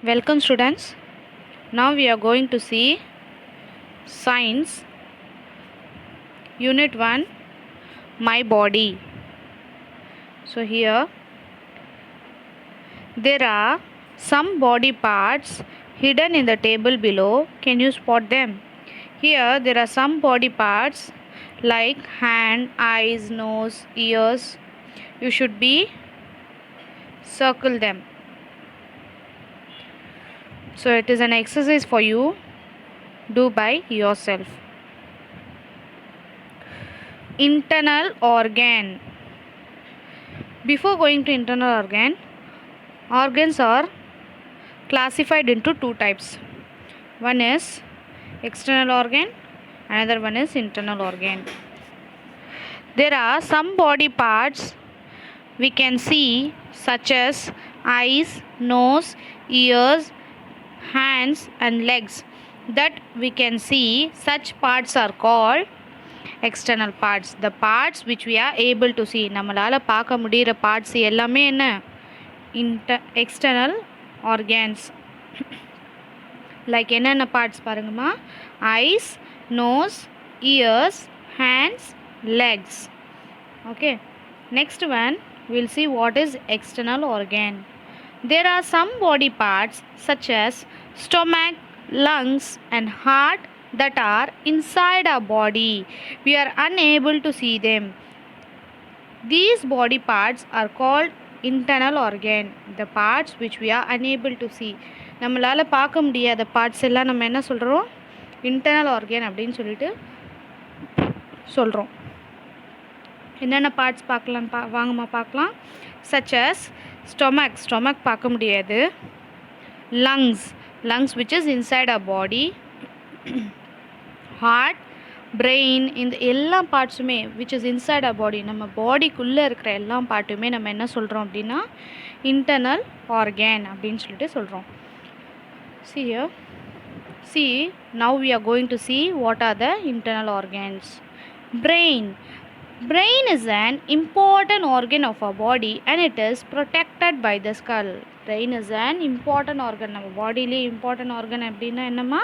Welcome students. Now we are going to see Science Unit 1 My Body. So here there are some body parts hidden in the table below. Can you spot them? Here there are some body parts like hand, eyes, nose, ears. You should be circle them. So it is an exercise for you. Do by yourself. Internal organ. Before going to internal organ, organs are classified into two types. One is external organ, another one is internal organ. There are some body parts we can see such as eyes, nose, ears, hands and legs that we can see. Such parts are called external parts. The parts which we are able to see. நம்மளால பார்க்க முடிகிற parts எல்லாமே என்ன external organs. Like என்னென்ன parts பாருங்கம்மா, eyes, nose, ears, hands, legs. Okay, next one we'll see what is external organ. There are some body parts such as stomach, lungs and heart that are inside our body. We are unable to see them. These body parts are called internal organ. The parts which we are unable to see. நம்மளால பார்க்க முடியாத parts எல்லாம் நம்ம என்ன சொல்கிறோம், internal organ அப்படின்னு சொல்லிட்டு சொல்கிறோம். என்னென்ன பார்ட்ஸ் பார்க்கலாம், வாங்கம்மா பார்க்கலாம். சச் அஸ் ஸ்டொமக் பார்க்க முடியாது. Lungs which is inside our body. Heart, brain, இந்த எல்லா பார்ட்ஸுமே which is inside a body, நம்ம பாடிக்குள்ளே இருக்கிற எல்லா பார்ட்டுமே நம்ம என்ன சொல்கிறோம் அப்படின்னா இன்டர்னல் ஆர்கன் அப்படின்னு சொல்லிட்டு சொல்கிறோம். See, now we are going to see what are the internal organs. Brain is an important organ of our body and it is protected by the skull. Brain is an important organ. நம்ம பாடியிலே important organ அப்படின்னா என்னம்மா,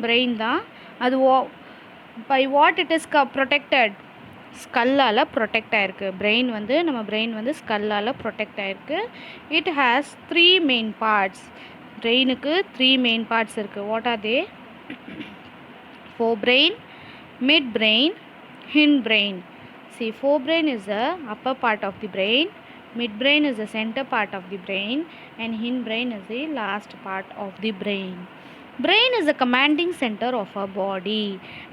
brain தான். அது by what it is protected, ஸ்கல்லால் protect ஆகிருக்கு. நம்ம brain வந்து ஸ்கல்லால் ப்ரொடெக்ட் ஆகிருக்கு. It has 3 main parts. பிரெயினுக்கு 3 main parts இருக்குது. What are they? forebrain, midbrain, hindbrain. See, forebrain is the upper part of the brain, midbrain is the center part of the brain and hindbrain is the last part of the brain. Brain is the commanding center of our body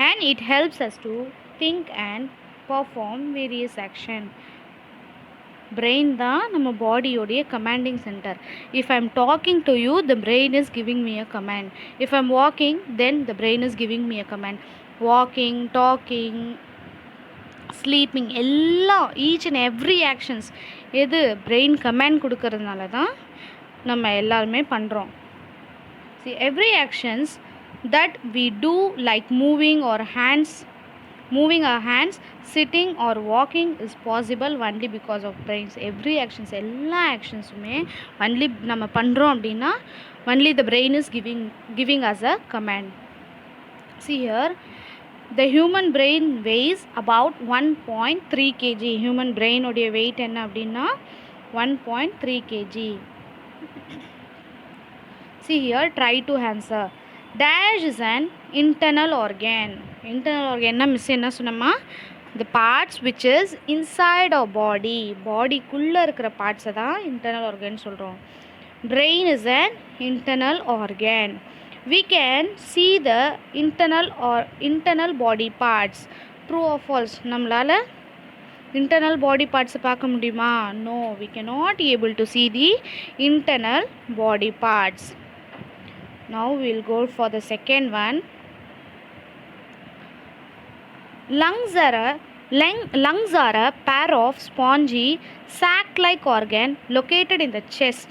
and it helps us to think and perform various action. Brain தான் நம்ம பாடியோடைய commanding center. If I am talking to you, the brain is giving me a command. If I am walking, then the brain is giving me a command. Walking, talking, sleeping எல்லாம் each and every actions எது brain command கொடுக்கறதுனால தான் நம்ம எல்லாருமே பண்ணுறோம். See, every actions that we do like moving our hands, sitting or walking is possible only because of brains. Every actions, எல்லா ஆக்ஷன்ஸுமே only நம்ம பண்ணுறோம் அப்படின்னா only the brain is giving us a command. See here, the human brain weighs about 1.3 kg. Human brain உடைய weight என்ன அப்படின்னா 1.3 kg. See here, try to answer. Dash is an internal organ. Internal organ என்ன miss என்ன சொன்னோமா, the parts which is inside our body. பாடிக்குள்ளே இருக்கிற பார்ட்ஸை தான் internal organ சொல்கிறோம். Brain is an internal organ. We can see the internal body parts. True or false? நம்மளால் internal body parts பார்க்க முடியுமா? No, we cannot able to see the internal body parts. Now we will go for the second one. Lungs are a pair of spongy sac-like organ located in the chest.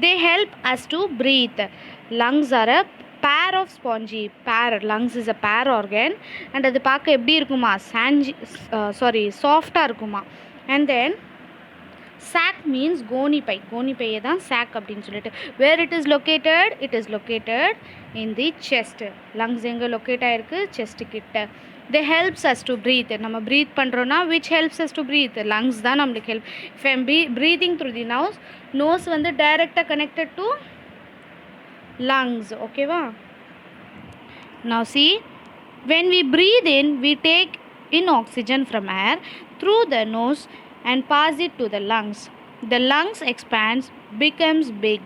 They help us to breathe. Lungs are a pair of spongy. Lungs is a pair organ and அது பார்க்க எப்படி இருக்குமா, சாஃப்டாக இருக்குமா. And then sac means goni pை தான் sac அப்படின்னு சொல்லிட்டு. Where it is located? It is located in the chest. lungs எங்க locate ஆயிருக்கு? chest கிட்ட. they helps us to breathe. நம்ம breathe பண்ணுறோன்னா which helps us to breathe? lungs தான் நம்மளுக்கு help. if I am breathing through the nose வந்து directly connected to lungs. ஓகேவா? now see, when we breathe in, we take in oxygen from air through the nose and pass it to the lungs. The lungs expands, becomes big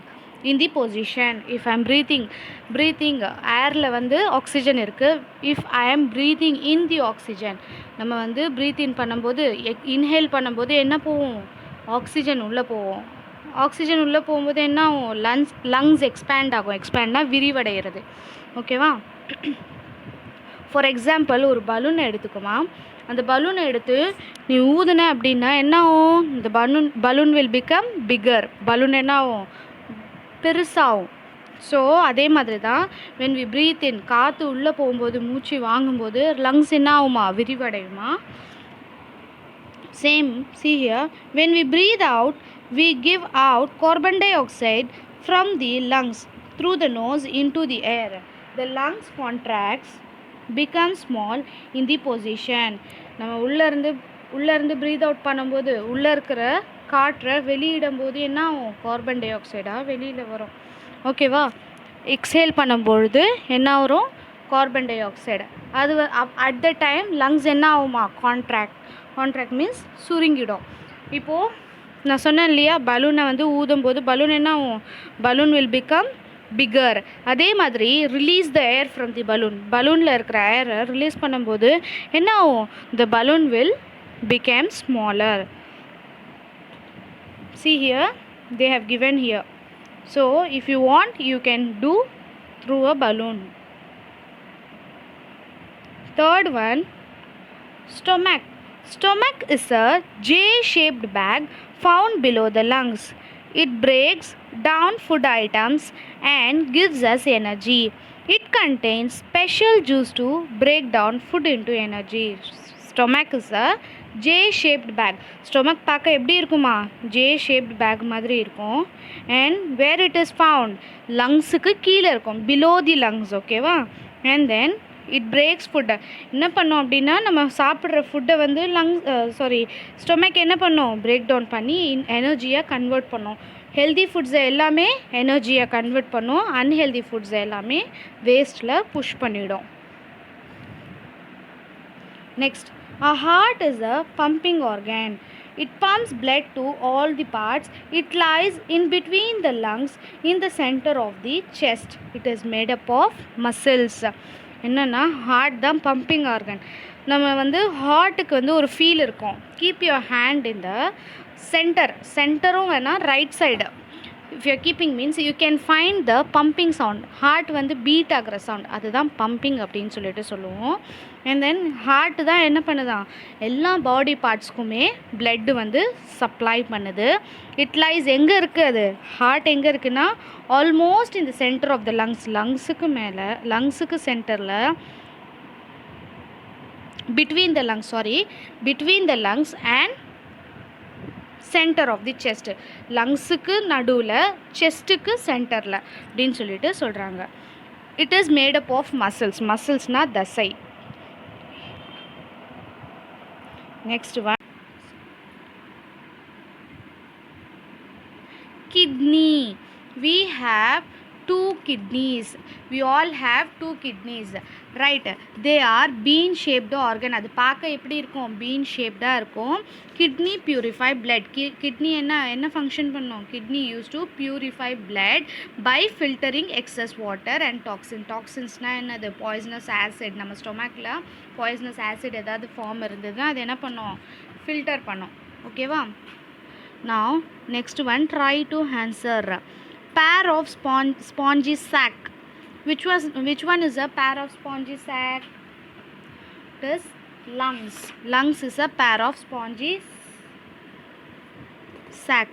in the position. if I am breathing airல வந்து oxygen இருக்கு. if I am breathing in the oxygen, நம்ம வந்து breathe in பண்ணும்போது inhale பண்ணும்போது என்ன போகும்? oxygen உள்ள போகும். ஆக்சிஜன் உள்ளே போகும்போது என்ன ஆகும்? லங்ஸ் எக்ஸ்பேண்ட் ஆகும். எக்ஸ்பேண்ட்னா விரிவடைகிறது. ஓகேவா? ஃபார் எக்ஸாம்பிள் ஒரு பலூனை எடுத்துக்குமா, அந்த பலூனை எடுத்து நீ ஊதுன அப்படின்னா என்ன ஆகும்? இந்த balloon will become figure. Balloon என்ன ஆகும்? பெருசாகும். ஸோ அதே மாதிரி தான் when we breathe in, காற்று உள்ளே போகும்போது மூச்சு வாங்கும்போது லங்ஸ் என்ன ஆகுமா? விரிவடையுமா? Same, see here, when we breathe out, we give out carbon dioxide from the lungs through the nose into the air. The lungs contracts, become small in the position. நம்ம உள்ளேருந்து breathe out பண்ணும்போது உள்ளே இருக்கிற காற்றை வெளியிடும்போது என்ன ஆகும்? Carbon tie ஆக்சைடாக வெளியில் வரும். ஓகேவா? எக்ஸேல் பண்ணும்பொழுது என்ன வரும்? Carbon dioxide. அது அட் த டைம் லங்ஸ் என்ன ஆகுமா? கான்ட்ராக்ட் மீன்ஸ் சுருங்கிடும். இப்போது நான் சொன்னேன் இல்லையா, பலூனை வந்து ஊதும்போது பலூன் என்ன ஆகும்? Balloon will become figure. அதே மாதிரி release the air from the பலூனில் இருக்கிற ஏரை ரிலீஸ் பண்ணும்போது என்ன ஆகும்? த balloon will become smaller. see here, they have given here. so if you want, you can do through a balloon. Third one, stomach. Stomach is a J-shaped bag found below the lungs. It breaks down food items and gives us energy. It contains special juice to break down food into energy. Stomach is a J-shaped bag. Stomach பார்க்க எப்படி இருக்குமா? J-shaped bag மாதிரி இருக்கும். and where it is found? லங்ஸுக்கு கீழே இருக்கும், below the lungs. ஓகேவா? and then it breaks ஃபுட்டை. என்ன பண்ணோம் அப்படின்னா, நம்ம சாப்பிட்ற ஃபுட்டை வந்து ஸ்டொமக் என்ன பண்ணோம்? பிரேக் டவுன் பண்ணி எனர்ஜியாக கன்வெர்ட் பண்ணோம். ஹெல்தி ஃபுட்ஸை எல்லாமே எனர்ஜியாக கன்வெர்ட் பண்ணோம். அன்ஹெல்தி ஃபுட்ஸை எல்லாமே வேஸ்ட்டில் புஷ் பண்ணிவிடும். Next, a heart is a pumping organ. It pumps blood to all the parts. It lies in between the lungs in the center of the chest. It is made up of muscles. என்னென்னா heart தான் pumping organ. நம்ம வந்து ஹார்ட்டுக்கு வந்து ஒரு feel இருக்கும். Keep your hand in the சென்டரும் வேணால் right side. If you're keeping means you can find the pumping sound. Heart வந்து பீட் ஆகிற சவுண்ட், அதுதான் பம்பிங் அப்படின்னு சொல்லிட்டு சொல்லுவோம். அண்ட் தென் ஹார்ட் தான் என்ன பண்ணுதான்? எல்லா பாடி பார்ட்ஸ்க்குமே பிளட்டு வந்து சப்ளை பண்ணுது. இட் லைஸ் எங்கே இருக்குது? அது ஹார்ட் எங்கே இருக்குன்னா almost in the centre of the லங்ஸுக்கு மேலே, லங்ஸுக்கு சென்டரில், between the lungs and centre of the chest. லங்ஸுக்கு நடுவில், செஸ்ட்டுக்கு சென்டரில் அப்படின்னு சொல்லிட்டு சொல்கிறாங்க. It is made up of மசில்ஸ்னால் தசை. Next one, kidney. We have 2 kidneys. We all have 2 kidneys, right? They are bean shaped organ. அது பார்க்க எப்படி இருக்கும்? bean shaped இருக்கும். kidney purify blood. kidney என்ன ஃபங்க்ஷன் பண்ணும்? kidney used to purify blood by filtering excess water and toxinsனால் என்னது? poisonous acid. நம்ம ஸ்டொமக்கில் poisonous acid ஏதாவது ஃபார்ம் இருந்ததுன்னா அது என்ன பண்ணும்? ஃபில்டர் பண்ணும். ஓகேவா? now next one, try to answer. Pair of spongy sac. Which one is a pair of spongy sac? It is lungs is a pair of spongy sac.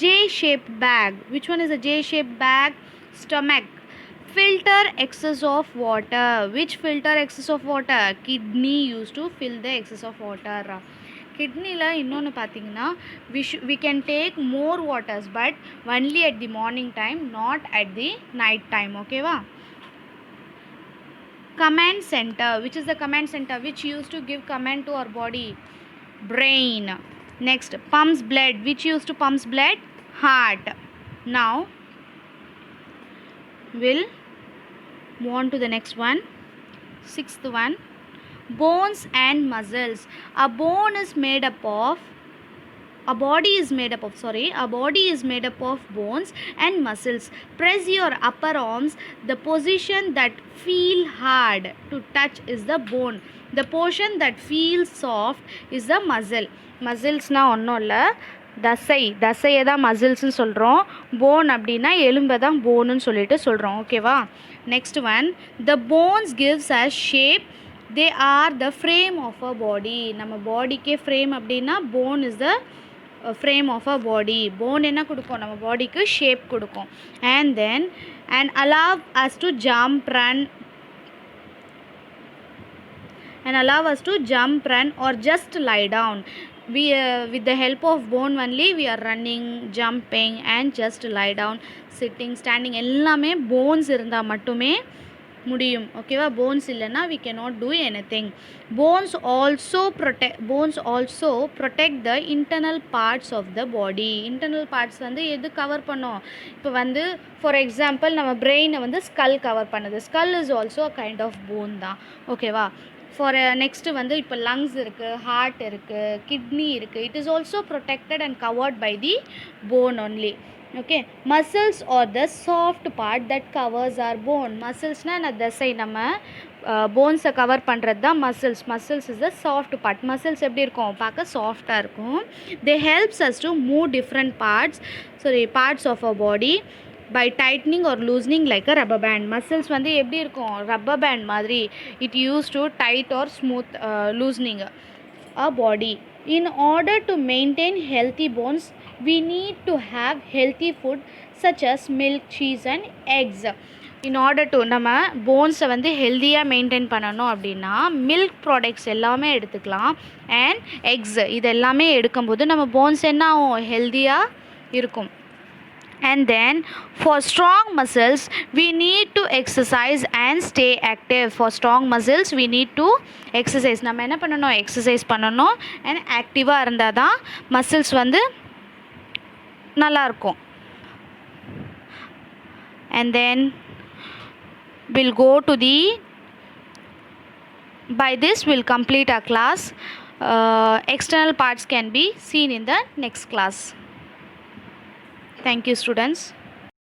J-shaped bag. Which one is a J-shaped bag? Stomach. Filter excess of water. Which filter excess of water? Kidney used to fill the excess of water. கிட்னியில் இன்னொன்று பார்த்தீங்கன்னா we can take more waters but only at the morning time, not at the night time. ஓகேவா? Command center, which is the command center which used to give command to our body? Brain. Next, pumps blood, which used to pumps blood? Heart. Now we'll move on to the next one. Sixth one, bones and muscles. A bone is made up of a body is made up of bones and muscles. Press your upper arms. The position that feel hard to touch is the bone. The portion that feels soft is the muscle. Musclesனா ஒன்றும் இல்லை, தசையை தான் மசில்ஸ்ன்னு சொல்கிறோம். Phone அப்படின்னா எலும்பை தான் போனுன்னு சொல்லிட்டு சொல்கிறோம். ஓகேவா? Next one, the bones gives a shape. They are the frame of a body. நம்ம பாடிக்கே ஃப்ரேம் அப்படின்னா bone is the frame of a body. Bone என்ன கொடுக்கும்? நம்ம பாடிக்கு ஷேப் கொடுக்கும். And allow us to jump, run or just lie down. We with the help of bone only we are running, jumping and just lie down, sitting, standing எல்லாமே bones இருந்தால் மட்டுமே முடியும். ஓகேவா? போன்ஸ் இல்லைன்னா we cannot do anything. Bones also protect the internal parts of the body. internal parts வந்து எது cover பண்ணோம்? இப்போ வந்து ஃபார் எக்ஸாம்பிள் நம்ம பிரெயினை வந்து ஸ்கல் கவர் பண்ணுது. Skull is also a kind of bone தான். ஓகேவா? ஃபார் நெக்ஸ்ட்டு வந்து இப்போ லங்ஸ் இருக்குது, ஹார்ட் இருக்குது, கிட்னி இருக்குது. It is also protected and covered by the bone only. Okay, muscles are the soft part that covers our bone. மசில்ஸ்னால் நான் தசை, நம்ம போன்ஸை கவர் பண்ணுறது தான் muscles. Muscles is the soft part. Muscles எப்படி இருக்கும்? பார்க்க சாஃப்டாக இருக்கும். They helps us to move different parts of a body by tightening or loosening like a rubber band. Muscles வந்து எப்படி இருக்கும்? rubber band மாதிரி. It used to tight or smooth loosening a body. In order to maintain healthy bones, we need to have healthy food such as milk, cheese and eggs. In order to நம்ம போன்ஸை வந்து ஹெல்த்தியாக maintain பண்ணணும் அப்படின்னா milk products எல்லாமே எடுத்துக்கலாம். And X இது எல்லாமே எடுக்கும்போது நம்ம போன்ஸ் என்ன ஆகும்? ஹெல்த்தியாக இருக்கும். And then for strong muscles we need to exercise and stay active. For strong muscles we need to exercise. நம்ம என்ன பண்ணணும்? எக்ஸசைஸ் பண்ணணும். and ஆக்டிவாக இருந்தால் தான் மசில்ஸ் வந்து நல்லாயிருக்கும். and then we'll go to the by this we'll complete our class. External parts can be seen in the next class. Thank you, students.